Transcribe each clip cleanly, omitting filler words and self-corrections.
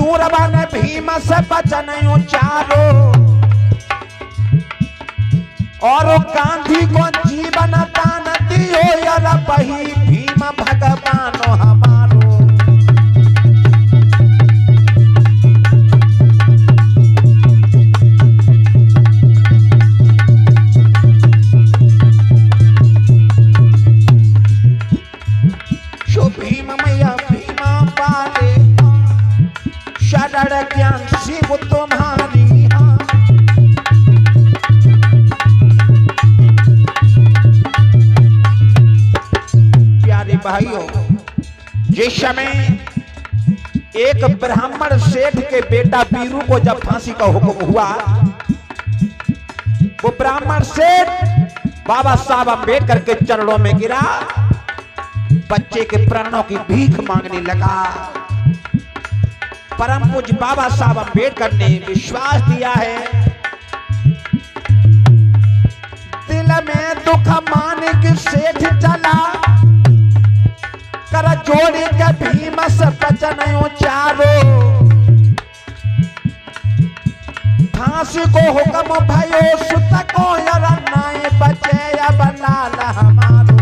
सूरबन भीम से बचन उचारो और गांधी को जीवन दान दियो यार बही भीम भगवानो हमारो। जो भीम मैया भीमा पाले शरण ज्ञान शिव तुम्हारी। भाइयों, जिस समय एक ब्राह्मण सेठ के बेटा वीरू को जब फांसी का हुक्म हुआ, वो ब्राह्मण सेठ बाबा साहब अम्बेडकर के चरणों में गिरा, बच्चे के प्राणों की भीख मांगने लगा। परम पूज्य बाबा साहब अम्बेडकर ने विश्वास दिया है, दिल में दुख मान के सेठ चला, कर जोड़ी के भीम से बचन उचारो। फांसी को हुक्म भयो सुत को यार नाय बचे या बनाल हमारो।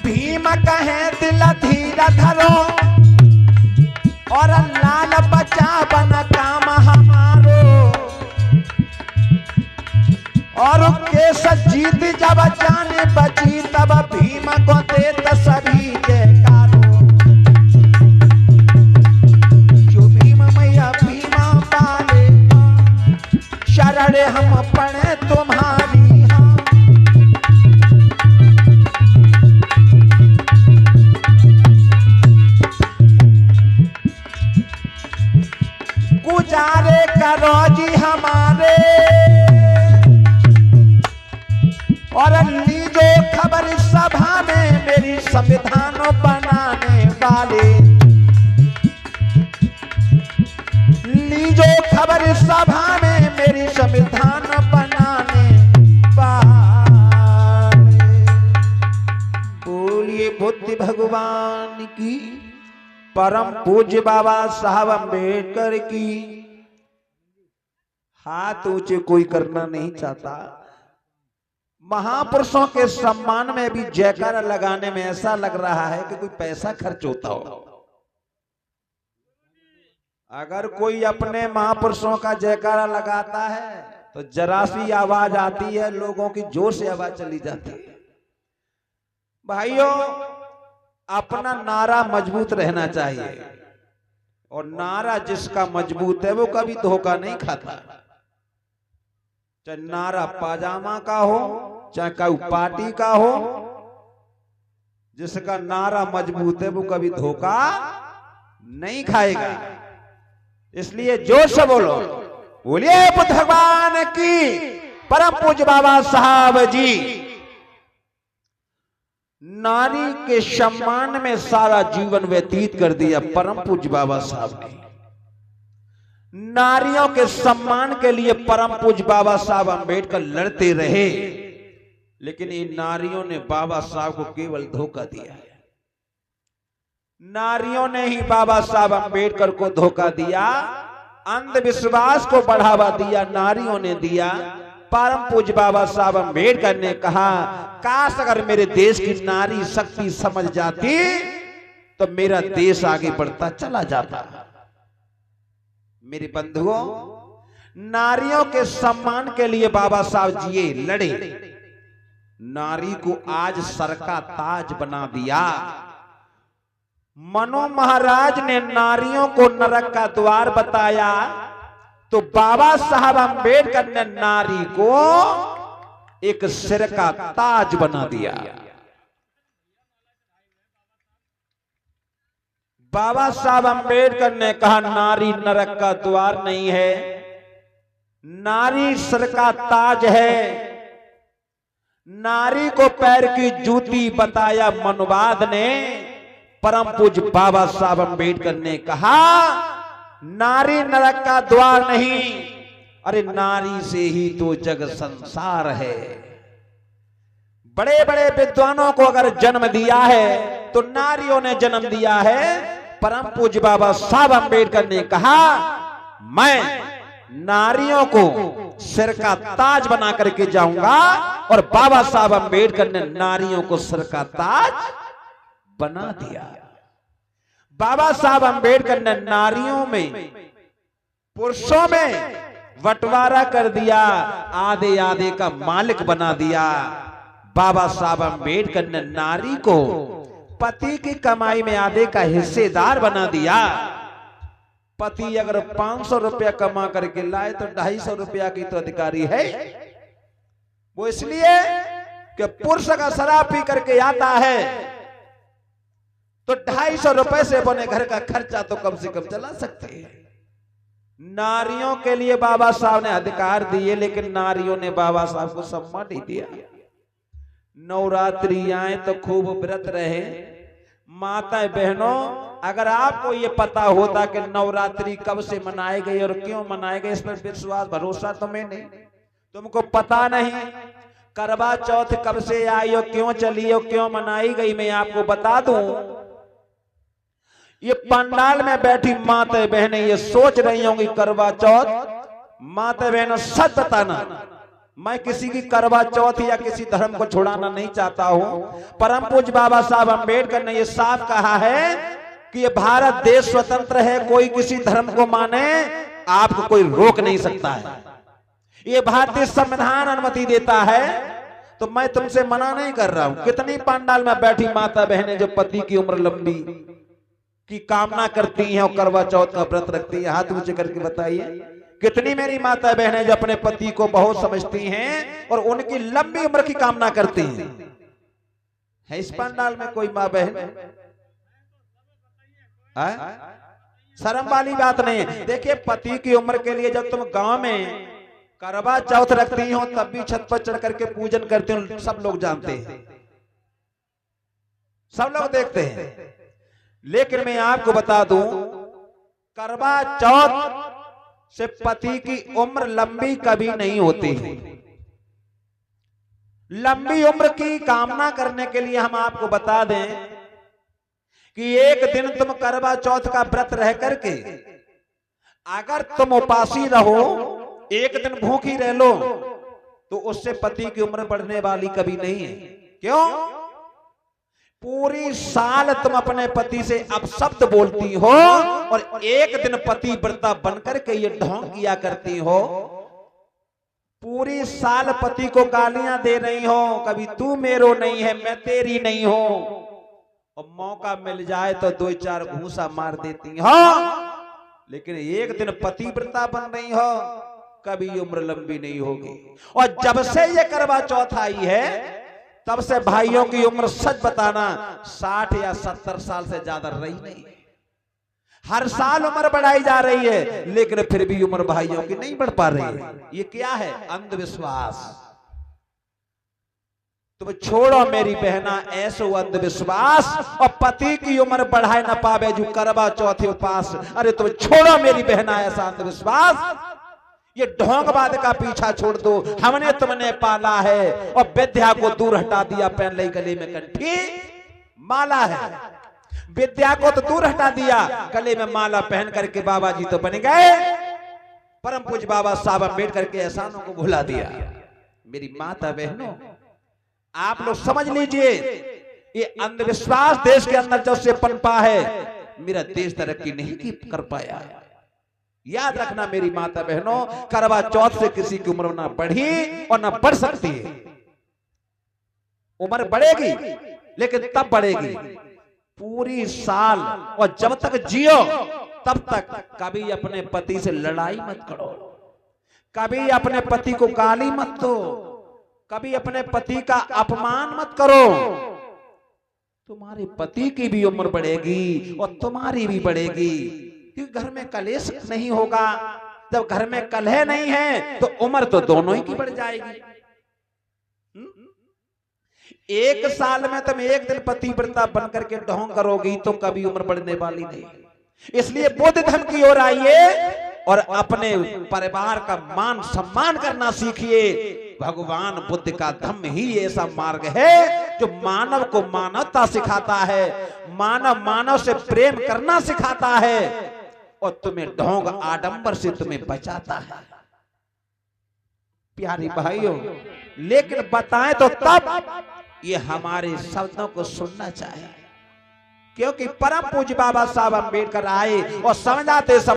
भीम कहे दिल धीर धरो और लाल बचा बन काम हमारो। और केस जीत जब जाने बची तब भीम को देत सभी जयकारो। जो भीम मैया भीमा पाले शरण हम पढ़े तुम्हारी। गुजारे करो जी हमारे और लीजो खबर सभा में मेरी संविधान बनाने वाले। लीजो खबर सभा में मेरी संविधान बनाने वाले। बोलिए बुद्ध भगवान की, परम पूज्य बाबा साहब अम्बेडकर की। हाथ ऊंचे कोई करना नहीं चाहता। महापुरुषों के सम्मान में भी जयकारा लगाने में ऐसा लग रहा है कि कोई पैसा खर्च होता हो। अगर कोई अपने महापुरुषों का जयकारा लगाता है तो जरा सी आवाज आती है, लोगों की जोर से आवाज चली जाती है। भाइयों, अपना नारा मजबूत रहना चाहिए और नारा जिसका मजबूत है वो कभी धोखा नहीं खाता। चाहे नारा पाजामा का हो, चाहे कोई पार्टी का हो, जिसका नारा मजबूत है वो कभी धोखा नहीं खाएगा। इसलिए जोर से बोलो, बोलिए बुद्ध भगवान की। परम पूज्य बाबा साहब जी नारी के सम्मान में सारा जीवन व्यतीत कर दिया। परम पूज्य बाबा साहब ने नारियों के सम्मान के लिए परम पूज्य बाबा साहब अम्बेडकर लड़ते रहे, लेकिन इन नारियों ने बाबा साहब को केवल धोखा दिया है। नारियों ने ही बाबा साहब अम्बेडकर को धोखा दिया, अंधविश्वास को बढ़ावा दिया नारियों ने दिया। परम पूज्य बाबा साहब अम्बेडकर ने कहा, काश अगर मेरे देश की नारी शक्ति समझ जाती तो मेरा देश आगे बढ़ता चला जाता। मेरे बंधुओं, नारियों के सम्मान के लिए बाबा साहब जी लड़े, नारी को आज सर का ताज बना दिया। मनु महाराज ने नारियों को नरक का द्वार बताया तो बाबा साहब अम्बेडकर ने नारी को एक सिर का ताज बना दिया। बाबा साहब अम्बेडकर ने कहा, नारी नरक का द्वार नहीं है, नारी सिर का ताज है। नारी को पैर की जूती बताया मनुवाद ने। परम पूज्य बाबा साहब अम्बेडकर ने कहा, नारी नरक का द्वार नहीं, अरे नारी से ही तो जग संसार है। बड़े बड़े विद्वानों को अगर जन्म दिया है तो नारियों ने जन्म दिया है। परम पूज्य बाबा साहब अम्बेडकर ने कहा, मैं नारियों को सिर का ताज बना करके जाऊंगा, और बाबा साहब अम्बेडकर ने नारियों को सिर का ताज बना दिया। बाबा साहब अम्बेडकर ने नारियों में, पुरुषों में बंटवारा कर दिया, आधे आधे का मालिक बना दिया। बाबा साहब अम्बेडकर ने नारी को पति की कमाई में आधे का हिस्सेदार बना दिया। पति अगर 500 रुपया कमा करके लाए तो 250 रुपया की तो अधिकारी है। वो इसलिए कि पुरुष का शराब पी करके आता है तो 250 रुपए से बने घर का खर्चा तो कम से कम चला सकते हैं। नारियों के लिए बाबा साहब ने अधिकार दिए, लेकिन नारियों ने बाबा साहब को सम्मान नहीं दिया। नवरात्रि आए तो खूब व्रत रहे। माताएं बहनों, अगर आपको ये पता होता कि नवरात्रि कब से मनाई गई और क्यों मनाई गई, इसमें विश्वास भरोसा तुम्हें नहीं, तुमको पता नहीं करवा चौथ कब से आई और क्यों चली और क्यों मनाई गई, मैं आपको बता दूं। ये पंडाल में बैठी माताएं बहनें ये सोच रही होंगी करवा चौथ। माताएं बहनों, सच बताना, मैं किसी की करवा चौथ या किसी धर्म को छुड़ाना नहीं चाहता हूं। परम पूज्य बाबा साहब अम्बेडकर ने यह साफ कहा है कि ये भारत देश स्वतंत्र है, कोई किसी धर्म को माने आपको कोई रोक नहीं सकता है। ये भारतीय संविधान अनुमति देता है, तो मैं तुमसे मना नहीं कर रहा हूं। कितनी पंडाल में बैठी माता बहनें जो पति की उम्र लंबी की कामना करती हैं और करवा चौथ का व्रत रखती हैं, हाथ ऊंचे करके बताइए। कितनी मेरी माता बहनें जो अपने पति को बहुत समझती हैं और उनकी लंबी उम्र की कामना करती हैं। है इस पंडाल में कोई माँ बहन? शर्म वाली बात नहीं है। देखिए, पति की उम्र के लिए जब तुम गांव में करवा चौथ रखती हो तब भी छत पर चढ़ करके पूजन करते हो, सब लोग जानते हैं, सब लोग देखते हैं। लेकिन मैं आपको बता दूं, करवा चौथ से पति की उम्र लंबी कभी नहीं होती है। लंबी उम्र की कामना करने के लिए हम आपको बता दें कि एक दिन तुम करवा चौथ का व्रत रह करके अगर तुम उपासी रहो, एक दिन भूखी रह लो, तो उससे पति की उम्र बढ़ने वाली कभी नहीं है। क्यों? पूरी साल तुम अपने पति से अपशब्द बोलती हो और एक दिन पति व्रता बनकर के ये ढोंग किया करती हो। पूरी साल पति को गालियां दे रही हो, कभी तू मेरो नहीं है, मैं तेरी नहीं हो, और मौका मिल जाए तो 2-4 घूंसा मार देती हो। लेकिन एक दिन पति व्रता बन रही हो, कभी उम्र लंबी नहीं होगी। और जब से ये करवा चौथ आई है तब से भाइयों की उम्र सच बताना 60 या 70 साल से ज्यादा रही नहीं। हर साल उम्र बढ़ाई जा रही है, लेकिन फिर भी उम्र भाइयों की नहीं बढ़ पा रही है। ये क्या है? अंधविश्वास। तुम छोड़ो मेरी बहना ऐसो अंधविश्वास, और पति की उम्र बढ़ाए ना पावे जो करवा चौथे उपास। अरे तुम छोड़ो मेरी बहना ऐसा अंधविश्वास, ये ढोंगबाद का पीछा छोड़ दो। हमने तुमने पाला है और विद्या को दूर हटा दिया, पहन ली गले में कंठी माला है। विद्या को तो दूर हटा दिया, गले में माला पहन करके बाबा जी तो बन गए। परम पूज्य बाबा साहब अम्बेडकर के एहसानों को भुला दिया। मेरी माता बहनों, आप लोग समझ लीजिए, ये अंधविश्वास देश के अंदर जब से पनपा है, मेरा देश तरक्की नहीं कर पाया। याद रखना मेरी माता बहनों, करवा चौथ से किसी की उम्र ना बढ़ी और ना बढ़ सकती है। उम्र बढ़ेगी लेकिन तब बढ़ेगी पूरी साल, और जब तक जियो तब तक कभी अपने पति से लड़ाई मत करो, कभी अपने पति को गाली मत दो, कभी अपने पति का अपमान मत करो। तुम्हारे पति की भी उम्र बढ़ेगी और तुम्हारी भी बढ़ेगी, क्योंकि घर में कलेश नहीं होगा। जब घर में कलह नहीं है तो उम्र तो दोनों ही की बढ़ जाएगी। एक साल में तुम एक दिन पतिव्रता बन करके ढोंग करोगी तो कभी उम्र बढ़ने वाली नहीं। इसलिए बौद्ध धर्म की ओर आइए, और अपने परिवार का मान सम्मान करना सीखिए। भगवान बुद्ध का धम्म ही ऐसा मार्ग है जो मानव को मानवता सिखाता है, मानव मानव से प्रेम करना सिखाता है और तुम्हें ढोंग आडंबर से तुम्हें बचाता है। प्यारी भाइयों, लेकिन बताएं तो तब ये हमारे शब्दों को सुनना चाहिए, क्योंकि परम पूज्य बाबा साहब अम्बेडकर आए और समझाते